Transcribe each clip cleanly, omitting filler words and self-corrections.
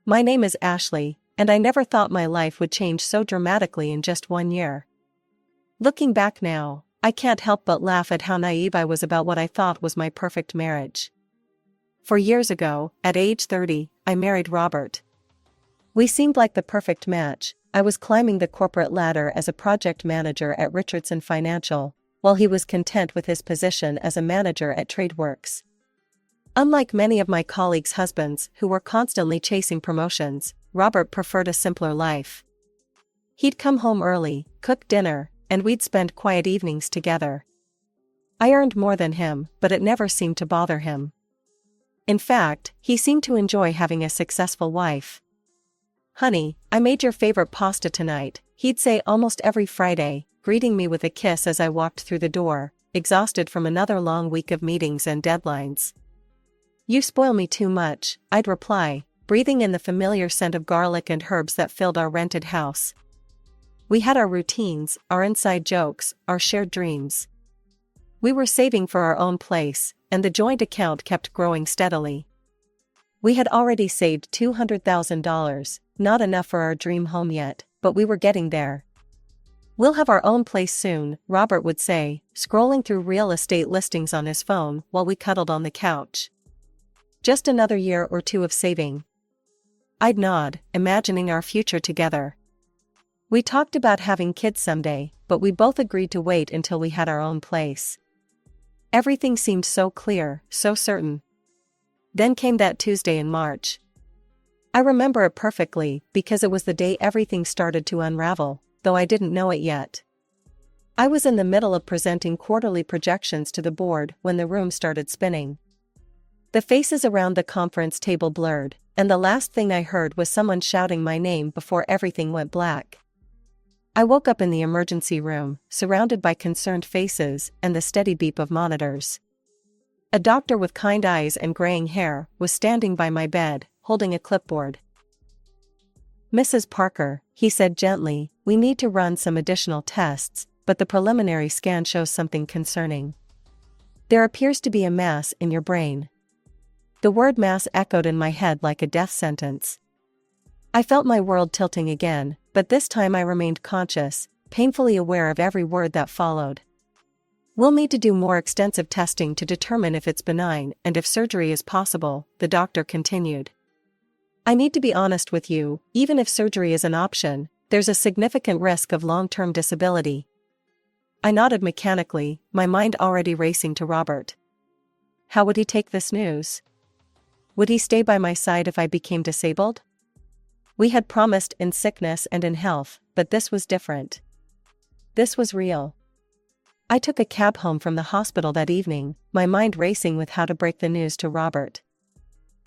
My name is Ashley, and I never thought my life would change so dramatically in just 1 year. Looking back now, I can't help but laugh at how naive I was about what I thought was my perfect marriage. 4 years ago, at age 30, I married Robert. We seemed like the perfect match. I was climbing the corporate ladder as a project manager at Richardson Financial, while he was content with his position as a manager at TradeWorks. Unlike many of my colleagues' husbands who were constantly chasing promotions, Robert preferred a simpler life. He'd come home early, cook dinner, and we'd spend quiet evenings together. I earned more than him, but it never seemed to bother him. In fact, he seemed to enjoy having a successful wife. "Honey, I made your favorite pasta tonight," he'd say almost every Friday, greeting me with a kiss as I walked through the door, exhausted from another long week of meetings and deadlines. "You spoil me too much," I'd reply, breathing in the familiar scent of garlic and herbs that filled our rented house. We had our routines, our inside jokes, our shared dreams. We were saving for our own place, and the joint account kept growing steadily. We had already saved $200,000, not enough for our dream home yet, but we were getting there. "We'll have our own place soon," Robert would say, scrolling through real estate listings on his phone while we cuddled on the couch. "Just another year or two of saving." I'd nod, imagining our future together. We talked about having kids someday, but we both agreed to wait until we had our own place. Everything seemed so clear, so certain. Then came that Tuesday in March. I remember it perfectly because it was the day everything started to unravel, though I didn't know it yet. I was in the middle of presenting quarterly projections to the board when the room started spinning. The faces around the conference table blurred, and the last thing I heard was someone shouting my name before everything went black. I woke up in the emergency room, surrounded by concerned faces and the steady beep of monitors. A doctor with kind eyes and graying hair was standing by my bed, holding a clipboard. "Mrs. Parker," he said gently, "we need to run some additional tests, but the preliminary scan shows something concerning. There appears to be a mass in your brain." The word mass echoed in my head like a death sentence. I felt my world tilting again, but this time I remained conscious, painfully aware of every word that followed. "We'll need to do more extensive testing to determine if it's benign and if surgery is possible," the doctor continued. "I need to be honest with you, even if surgery is an option, there's a significant risk of long-term disability." I nodded mechanically, my mind already racing to Robert. How would he take this news? Would he stay by my side if I became disabled? We had promised in sickness and in health, but this was different. This was real. I took a cab home from the hospital that evening, my mind racing with how to break the news to Robert.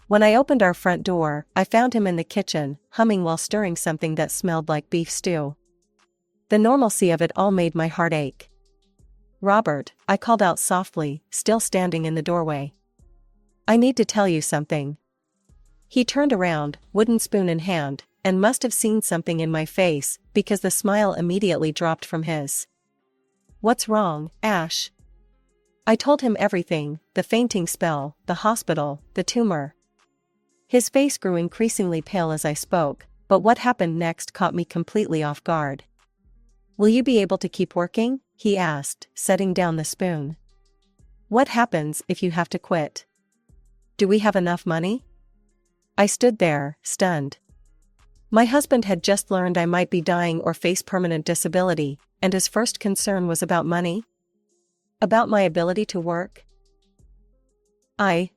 When I opened our front door, I found him in the kitchen, humming while stirring something that smelled like beef stew. The normalcy of it all made my heart ache. "Robert," I called out softly, still standing in the doorway. "I need to tell you something." He turned around, wooden spoon in hand, and must have seen something in my face, because the smile immediately dropped from his. "What's wrong, Ash?" I told him everything, the fainting spell, the hospital, the tumor. His face grew increasingly pale as I spoke, but what happened next caught me completely off guard. "Will you be able to keep working?" he asked, setting down the spoon. "What happens if you have to quit? Do we have enough money?" I stood there, stunned. My husband had just learned I might be dying or face permanent disability, and his first concern was about money? About my ability to work?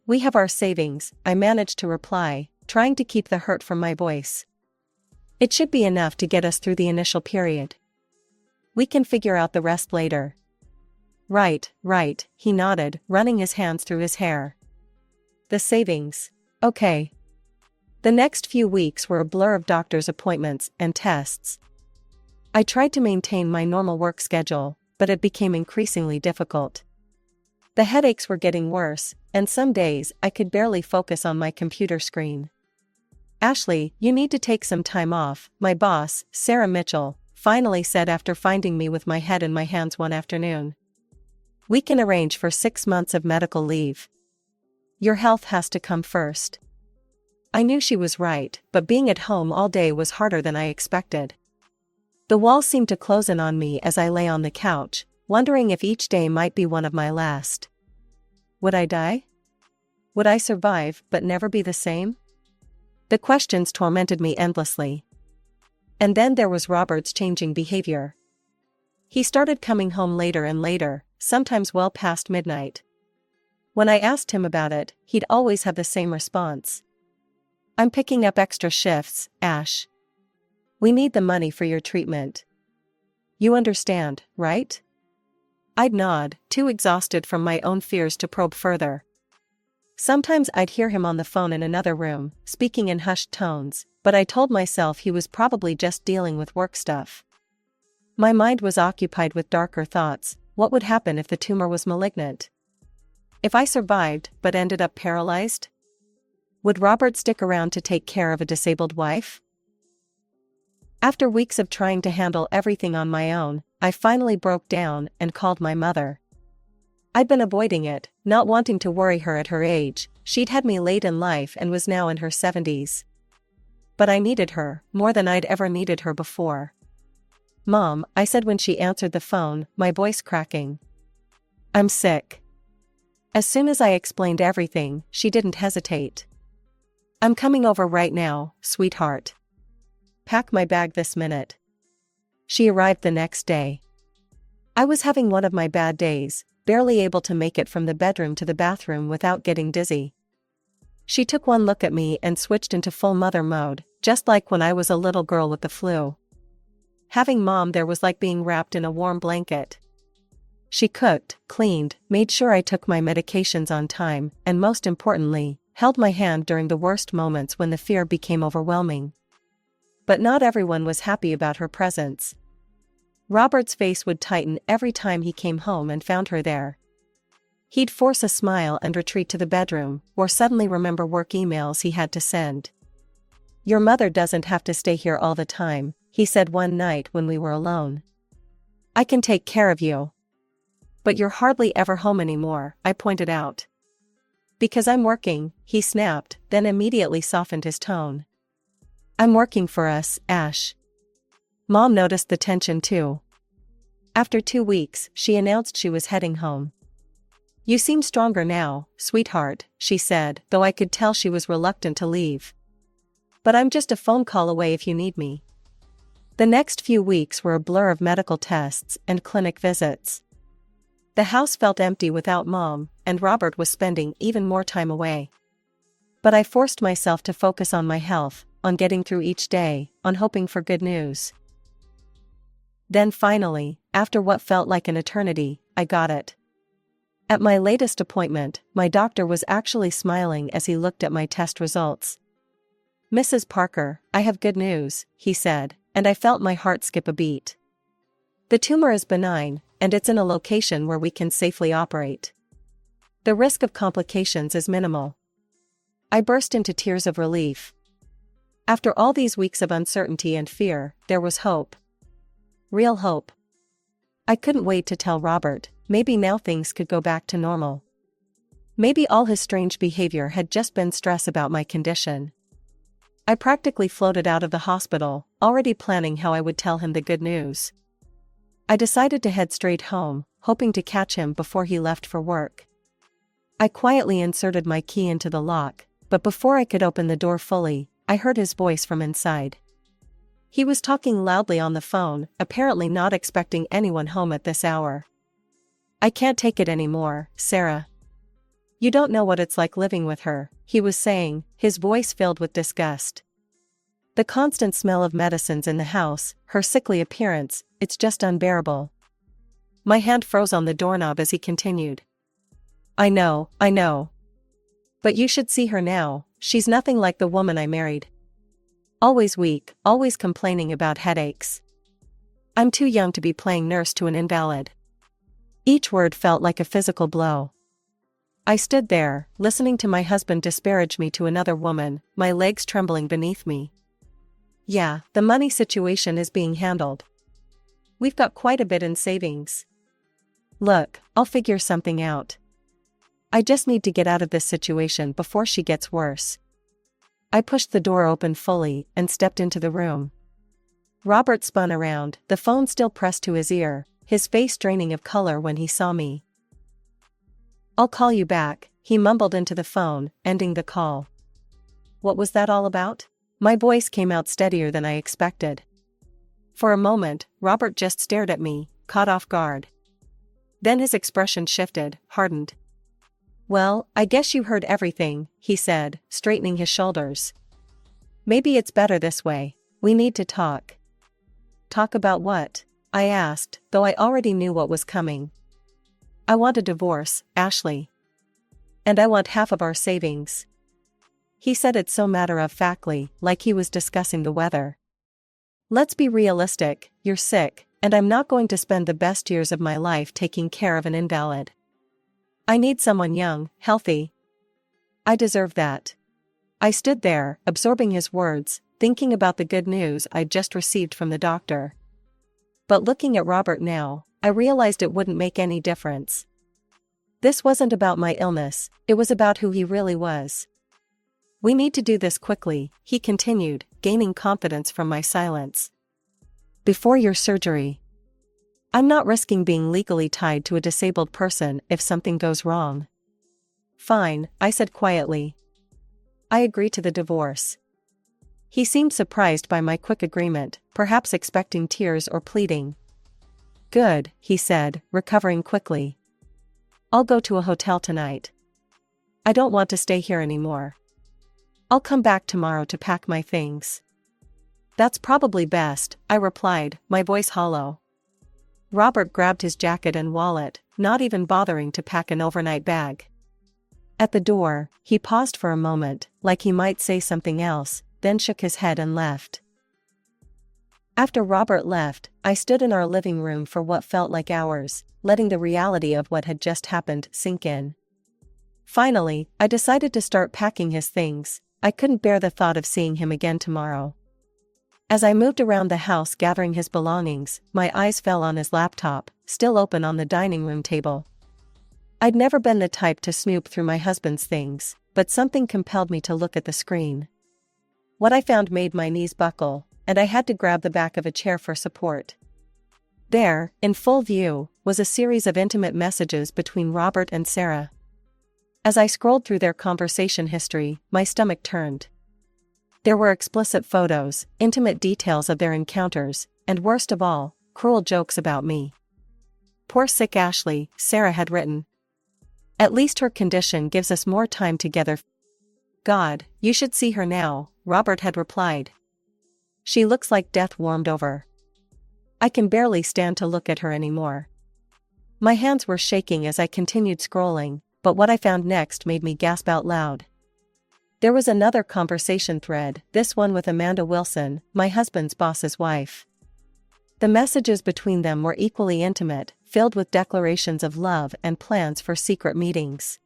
"We have our savings," I managed to reply, trying to keep the hurt from my voice. "It should be enough to get us through the initial period. We can figure out the rest later." Right, he nodded, running his hands through his hair. "The savings. Okay." The next few weeks were a blur of doctor's appointments and tests. I tried to maintain my normal work schedule, but it became increasingly difficult. The headaches were getting worse, and some days I could barely focus on my computer screen. "Ashley, you need to take some time off," my boss, Sarah Mitchell, finally said after finding me with my head in my hands one afternoon. "We can arrange for 6 months of medical leave. Your health has to come first." I knew she was right, but being at home all day was harder than I expected. The walls seemed to close in on me as I lay on the couch, wondering if each day might be one of my last. Would I die? Would I survive but never be the same? The questions tormented me endlessly. And then there was Robert's changing behavior. He started coming home later and later, sometimes well past midnight. When I asked him about it, he'd always have the same response. I'm picking up extra shifts, Ash. We need the money for your treatment. You understand, right? I'd nod, too exhausted from my own fears to probe further. Sometimes I'd hear him on the phone in another room, speaking in hushed tones, but I told myself he was probably just dealing with work stuff. My mind was occupied with darker thoughts. What would happen if the tumor was malignant? If I survived but ended up paralyzed? Would Robert stick around to take care of a disabled wife? After weeks of trying to handle everything on my own, I finally broke down and called my mother. I'd been avoiding it, not wanting to worry her at her age. She'd had me late in life and was now in her 70s. But I needed her, more than I'd ever needed her before. Mom, I said when she answered the phone, my voice cracking. I'm sick. As soon as I explained everything, she didn't hesitate. I'm coming over right now, sweetheart. Pack my bag this minute. She arrived the next day. I was having one of my bad days, barely able to make it from the bedroom to the bathroom without getting dizzy. She took one look at me and switched into full mother mode, just like when I was a little girl with the flu. Having Mom there was like being wrapped in a warm blanket. She cooked, cleaned, made sure I took my medications on time, and most importantly, held my hand during the worst moments when the fear became overwhelming. But not everyone was happy about her presence. Robert's face would tighten every time he came home and found her there. He'd force a smile and retreat to the bedroom, or suddenly remember work emails he had to send. Your mother doesn't have to stay here all the time, he said one night when we were alone. I can take care of you. But you're hardly ever home anymore, I pointed out. Because I'm working, he snapped, then immediately softened his tone. I'm working for us, Ash. Mom noticed the tension too. After 2 weeks, she announced she was heading home. You seem stronger now, sweetheart, she said, though I could tell she was reluctant to leave. But I'm just a phone call away if you need me. The next few weeks were a blur of medical tests and clinic visits. The house felt empty without Mom, and Robert was spending even more time away. But I forced myself to focus on my health, on getting through each day, on hoping for good news. Then finally, after what felt like an eternity, I got it. At my latest appointment, my doctor was actually smiling as he looked at my test results. Mrs. Parker, I have good news, he said, and I felt my heart skip a beat. The tumor is benign, and it's in a location where we can safely operate. The risk of complications is minimal. I burst into tears of relief. After all these weeks of uncertainty and fear, there was hope. Real hope. I couldn't wait to tell Robert. Maybe now things could go back to normal. Maybe all his strange behavior had just been stress about my condition. I practically floated out of the hospital, already planning how I would tell him the good news. I decided to head straight home, hoping to catch him before he left for work. I quietly inserted my key into the lock, but before I could open the door fully, I heard his voice from inside. He was talking loudly on the phone, apparently not expecting anyone home at this hour. I can't take it anymore, Sarah. You don't know what it's like living with her, he was saying, his voice filled with disgust. The constant smell of medicines in the house, her sickly appearance, it's just unbearable. My hand froze on the doorknob as he continued. I know. But you should see her now, she's nothing like the woman I married. Always weak, always complaining about headaches. I'm too young to be playing nurse to an invalid. Each word felt like a physical blow. I stood there, listening to my husband disparage me to another woman, my legs trembling beneath me. Yeah, the money situation is being handled. We've got quite a bit in savings. Look, I'll figure something out. I just need to get out of this situation before she gets worse. I pushed the door open fully and stepped into the room. Robert spun around, the phone still pressed to his ear, his face draining of color when he saw me. "I'll call you back," he mumbled into the phone, ending the call. "What was that all about?" My voice came out steadier than I expected. For a moment, Robert just stared at me, caught off guard. Then his expression shifted, hardened. "Well, I guess you heard everything," he said, straightening his shoulders. "Maybe it's better this way. We need to talk." "Talk about what?" I asked, though I already knew what was coming. "I want a divorce, Ashley. And I want half of our savings." He said it so matter-of-factly, like he was discussing the weather. "Let's be realistic, you're sick, and I'm not going to spend the best years of my life taking care of an invalid. I need someone young, healthy. I deserve that." I stood there, absorbing his words, thinking about the good news I'd just received from the doctor. But looking at Robert now, I realized it wouldn't make any difference. This wasn't about my illness, it was about who he really was. "We need to do this quickly," he continued, gaining confidence from my silence. "Before your surgery. I'm not risking being legally tied to a disabled person if something goes wrong." "Fine," I said quietly. "I agree to the divorce." He seemed surprised by my quick agreement, perhaps expecting tears or pleading. "Good," he said, recovering quickly. "I'll go to a hotel tonight. I don't want to stay here anymore. I'll come back tomorrow to pack my things." "That's probably best," I replied, my voice hollow. Robert grabbed his jacket and wallet, not even bothering to pack an overnight bag. At the door, he paused for a moment, like he might say something else, then shook his head and left. After Robert left, I stood in our living room for what felt like hours, letting the reality of what had just happened sink in. Finally, I decided to start packing his things. I couldn't bear the thought of seeing him again tomorrow. As I moved around the house gathering his belongings, my eyes fell on his laptop, still open on the dining room table. I'd never been the type to snoop through my husband's things, but something compelled me to look at the screen. What I found made my knees buckle, and I had to grab the back of a chair for support. There, in full view, was a series of intimate messages between Robert and Sarah. As I scrolled through their conversation history, my stomach turned. There were explicit photos, intimate details of their encounters, and worst of all, cruel jokes about me. "Poor sick Ashley," Sarah had written. "At least her condition gives us more time together." "God, you should see her now," Robert had replied. "She looks like death warmed over. I can barely stand to look at her anymore." My hands were shaking as I continued scrolling, but what I found next made me gasp out loud. There was another conversation thread, this one with Amanda Wilson, my husband's boss's wife. The messages between them were equally intimate, filled with declarations of love and plans for secret meetings.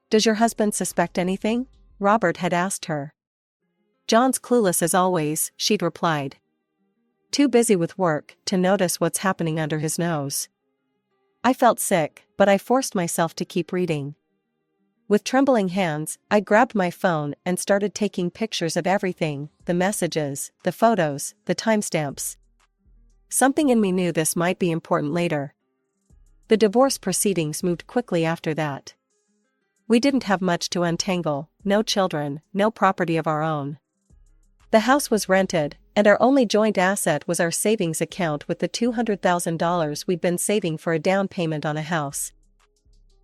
"Does your husband suspect anything?" Robert had asked her. "John's clueless as always," she'd replied. "Too busy with work to notice what's happening under his nose." I felt sick, but I forced myself to keep reading. With trembling hands, I grabbed my phone and started taking pictures of everything, the messages, the photos, the timestamps. Something in me knew this might be important later. The divorce proceedings moved quickly after that. We didn't have much to untangle, no children, no property of our own. The house was rented, and our only joint asset was our savings account with the $200,000 we'd been saving for a down payment on a house.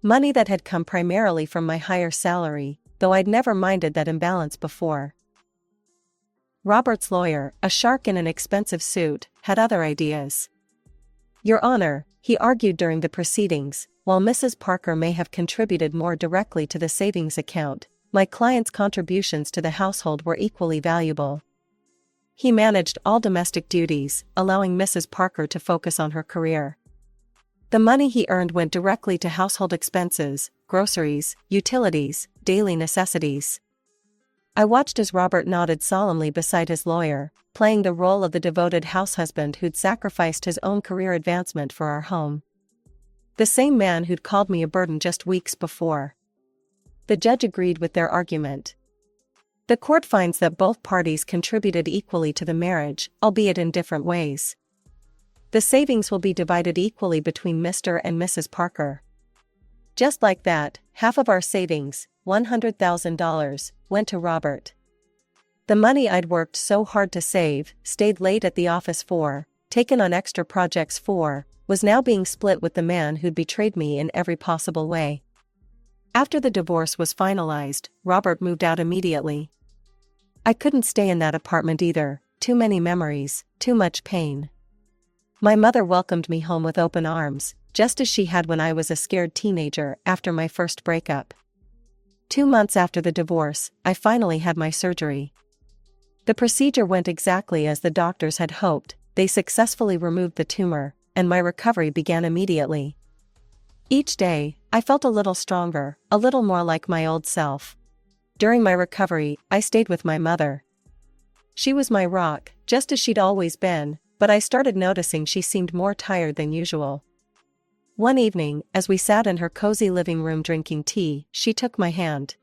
Money that had come primarily from my higher salary, though I'd never minded that imbalance before. Robert's lawyer, a shark in an expensive suit, had other ideas. "Your Honor," he argued during the proceedings, "while Mrs. Parker may have contributed more directly to the savings account, my client's contributions to the household were equally valuable. He managed all domestic duties, allowing Mrs. Parker to focus on her career. The money he earned went directly to household expenses, groceries, utilities, daily necessities." I watched as Robert nodded solemnly beside his lawyer, playing the role of the devoted househusband who'd sacrificed his own career advancement for our home. The same man who'd called me a burden just weeks before. The judge agreed with their argument. The court finds that both parties contributed equally to the marriage, albeit in different ways. The savings will be divided equally between Mr. and Mrs. Parker. Just like that, half of our savings, $100,000, went to Robert. The money I'd worked so hard to save, stayed late at the office for, taken on extra projects for, was now being split with the man who'd betrayed me in every possible way. After the divorce was finalized, Robert moved out immediately. I couldn't stay in that apartment either, too many memories, too much pain. My mother welcomed me home with open arms, just as she had when I was a scared teenager after my first breakup. 2 months after the divorce, I finally had my surgery. The procedure went exactly as the doctors had hoped. They successfully removed the tumor, and my recovery began immediately. Each day, I felt a little stronger, a little more like my old self. During my recovery, I stayed with my mother. She was my rock, just as she'd always been, but I started noticing she seemed more tired than usual. One evening, as we sat in her cozy living room drinking tea, she took my hand.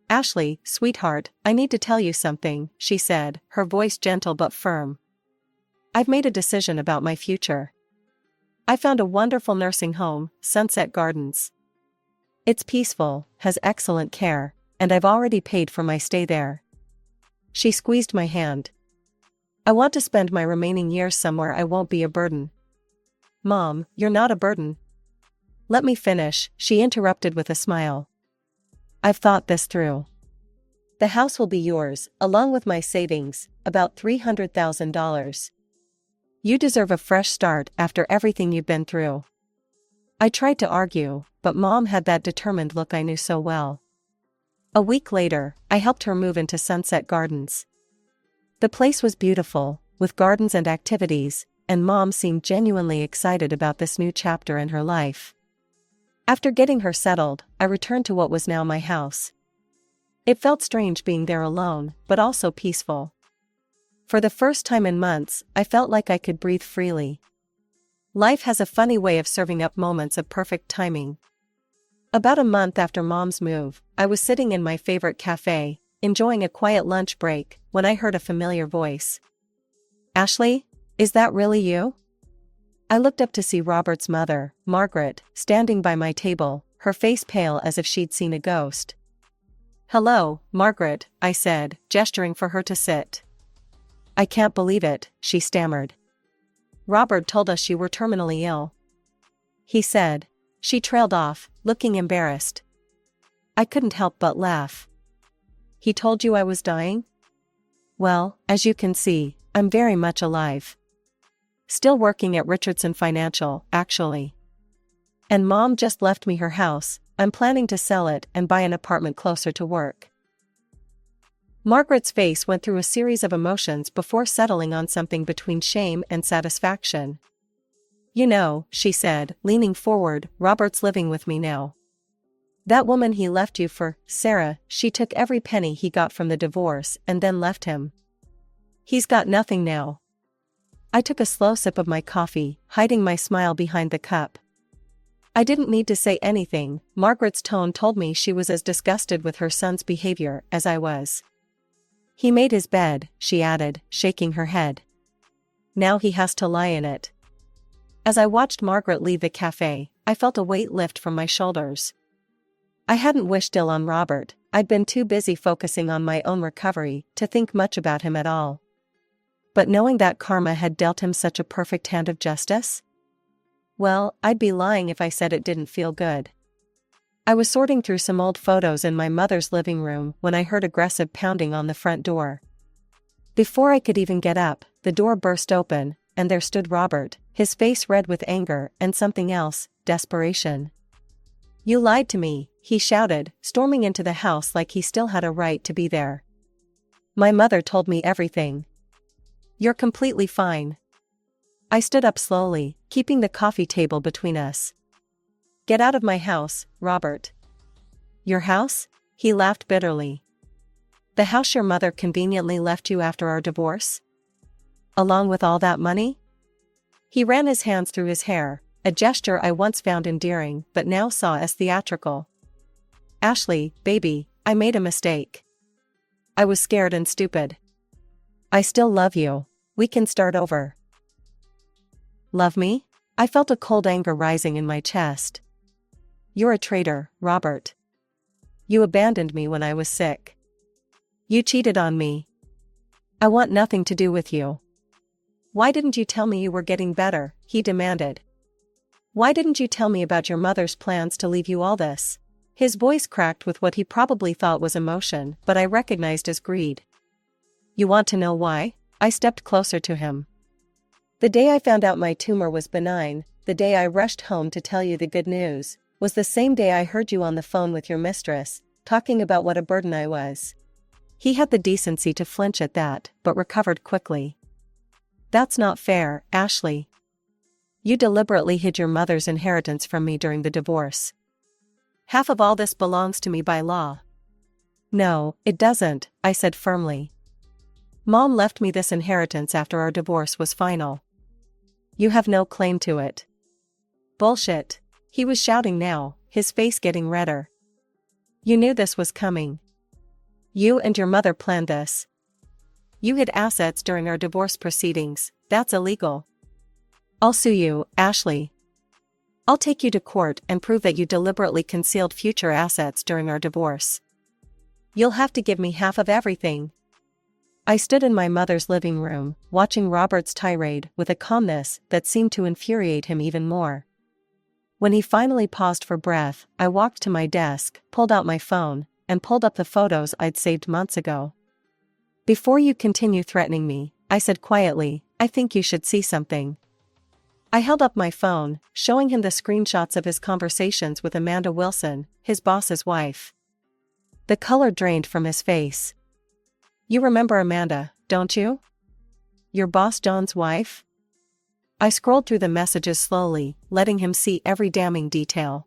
"Ashley, sweetheart, I need to tell you something," she said, her voice gentle but firm. "I've made a decision about my future. I found a wonderful nursing home, Sunset Gardens. It's peaceful, has excellent care, and I've already paid for my stay there." She squeezed my hand. "I want to spend my remaining years somewhere I won't be a burden." "Mom, you're not a burden." "Let me finish," she interrupted with a smile. "I've thought this through. The house will be yours, along with my savings, about $300,000. You deserve a fresh start after everything you've been through." I tried to argue, but Mom had that determined look I knew so well. A week later, I helped her move into Sunset Gardens. The place was beautiful, with gardens and activities, and Mom seemed genuinely excited about this new chapter in her life. After getting her settled, I returned to what was now my house. It felt strange being there alone, but also peaceful. For the first time in months, I felt like I could breathe freely. Life has a funny way of serving up moments of perfect timing. About a month after Mom's move, I was sitting in my favorite cafe, enjoying a quiet lunch break, when I heard a familiar voice. "Ashley, is that really you?" I looked up to see Robert's mother, Margaret, standing by my table, her face pale as if she'd seen a ghost. "Hello, Margaret," I said, gesturing for her to sit. "I can't believe it," she stammered. "Robert told us you were terminally ill," he said. She trailed off, looking embarrassed. I couldn't help but laugh. "He told you I was dying?" "Well, as you can see, I'm very much alive. Still working at Richardson Financial, actually. And Mom just left me her house. I'm planning to sell it and buy an apartment closer to work." Margaret's face went through a series of emotions before settling on something between shame and satisfaction. "You know," she said, leaning forward, "Robert's living with me now. That woman he left you for, Sarah, she took every penny he got from the divorce and then left him. He's got nothing now." I took a slow sip of my coffee, hiding my smile behind the cup. I didn't need to say anything. Margaret's tone told me she was as disgusted with her son's behavior as I was. "He made his bed," she added, shaking her head. "Now he has to lie in it." As I watched Margaret leave the cafe, I felt a weight lift from my shoulders. I hadn't wished ill on Robert. I'd been too busy focusing on my own recovery to think much about him at all. But knowing that karma had dealt him such a perfect hand of justice? Well, I'd be lying if I said it didn't feel good. I was sorting through some old photos in my mother's living room when I heard aggressive pounding on the front door. Before I could even get up, the door burst open, and there stood Robert, his face red with anger and something else, desperation. "You lied to me," he shouted, storming into the house like he still had a right to be there. "My mother told me everything. You're completely fine." I stood up slowly, keeping the coffee table between us. "Get out of my house, Robert." "Your house?" He laughed bitterly. "The house your mother conveniently left you after our divorce? Along with all that money?" He ran his hands through his hair, a gesture I once found endearing but now saw as theatrical. "Ashley, baby, I made a mistake. I was scared and stupid. I still love you. We can start over. Love me? I felt a cold anger rising in my chest. You're a traitor, Robert. You abandoned me when I was sick. You cheated on me. I want nothing to do with you. Why didn't you tell me you were getting better? He demanded. Why didn't you tell me about your mother's plans to leave you all this? His voice cracked with what he probably thought was emotion, but I recognized as greed. You want to know why? I stepped closer to him. The day I found out my tumor was benign, the day I rushed home to tell you the good news, was the same day I heard you on the phone with your mistress, talking about what a burden I was. He had the decency to flinch at that, but recovered quickly. That's not fair, Ashley. You deliberately hid your mother's inheritance from me during the divorce. Half of all this belongs to me by law. No, it doesn't, I said firmly. Mom left me this inheritance after our divorce was final. You have no claim to it. Bullshit. He was shouting now, his face getting redder. You knew this was coming. You and your mother planned this. You hid assets during our divorce proceedings. That's illegal. I'll sue you, Ashley. I'll take you to court and prove that you deliberately concealed future assets during our divorce. You'll have to give me half of everything. I stood in my mother's living room, watching Robert's tirade with a calmness that seemed to infuriate him even more. When he finally paused for breath, I walked to my desk, pulled out my phone, and pulled up the photos I'd saved months ago. Before you continue threatening me, I said quietly, I think you should see something. I held up my phone, showing him the screenshots of his conversations with Amanda Wilson, his boss's wife. The color drained from his face. You remember Amanda, don't you? Your boss John's wife? I scrolled through the messages slowly, letting him see every damning detail.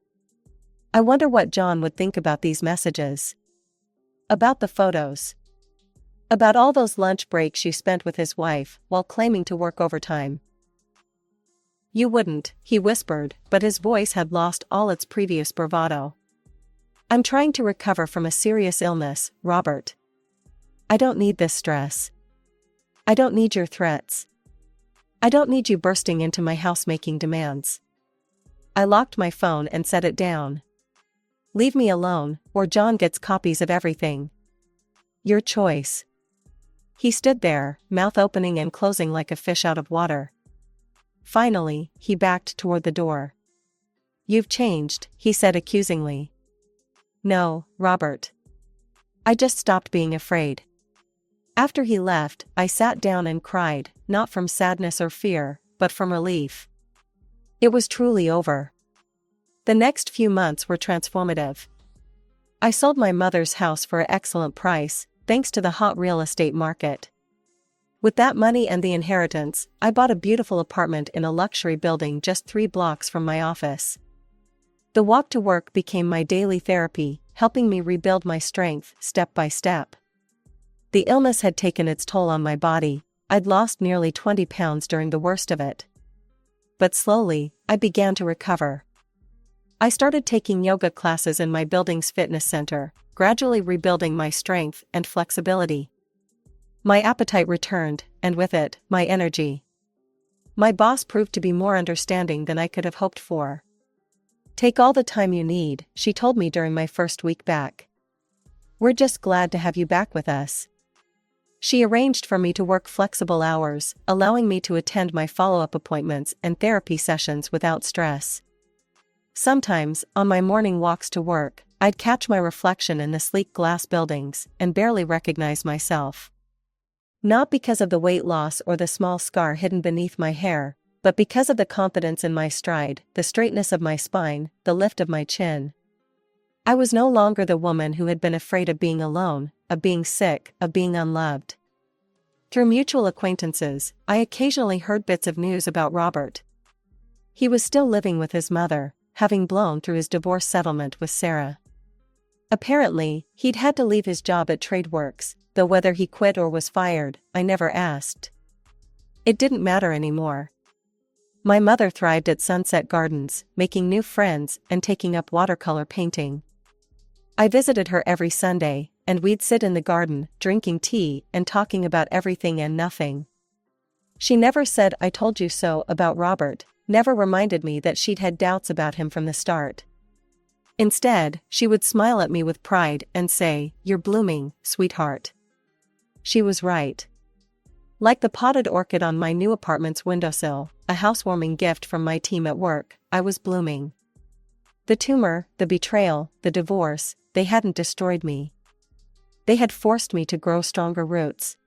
I wonder what John would think about these messages. About the photos. About all those lunch breaks you spent with his wife while claiming to work overtime. You wouldn't, he whispered, but his voice had lost all its previous bravado. I'm trying to recover from a serious illness, Robert. I don't need this stress. I don't need your threats. I don't need you bursting into my house making demands. I locked my phone and set it down. Leave me alone, or John gets copies of everything. Your choice. He stood there, mouth opening and closing like a fish out of water. Finally, he backed toward the door. You've changed, he said accusingly. No, Robert. I just stopped being afraid. After he left, I sat down and cried, not from sadness or fear, but from relief. It was truly over. The next few months were transformative. I sold my mother's house for an excellent price, thanks to the hot real estate market. With that money and the inheritance, I bought a beautiful apartment in a luxury building just 3 blocks from my office. The walk to work became my daily therapy, helping me rebuild my strength step by step. The illness had taken its toll on my body. I'd lost nearly 20 pounds during the worst of it. But slowly, I began to recover. I started taking yoga classes in my building's fitness center, gradually rebuilding my strength and flexibility. My appetite returned, and with it, my energy. My boss proved to be more understanding than I could have hoped for. Take all the time you need, she told me during my first week back. We're just glad to have you back with us. She arranged for me to work flexible hours, allowing me to attend my follow-up appointments and therapy sessions without stress. Sometimes, on my morning walks to work, I'd catch my reflection in the sleek glass buildings and barely recognize myself. Not because of the weight loss or the small scar hidden beneath my hair, but because of the confidence in my stride, the straightness of my spine, the lift of my chin. I was no longer the woman who had been afraid of being alone, of being sick, of being unloved. Through mutual acquaintances, I occasionally heard bits of news about Robert. He was still living with his mother, having blown through his divorce settlement with Sarah. Apparently, he'd had to leave his job at TradeWorks, though whether he quit or was fired, I never asked. It didn't matter anymore. My mother thrived at Sunset Gardens, making new friends and taking up watercolor painting. I visited her every Sunday, and we'd sit in the garden, drinking tea and talking about everything and nothing. She never said "I told you so" about Robert, never reminded me that she'd had doubts about him from the start. Instead, she would smile at me with pride and say, "You're blooming, sweetheart." She was right. Like the potted orchid on my new apartment's windowsill, a housewarming gift from my team at work, I was blooming. The tumor, the betrayal, the divorce, they hadn't destroyed me. They had forced me to grow stronger roots,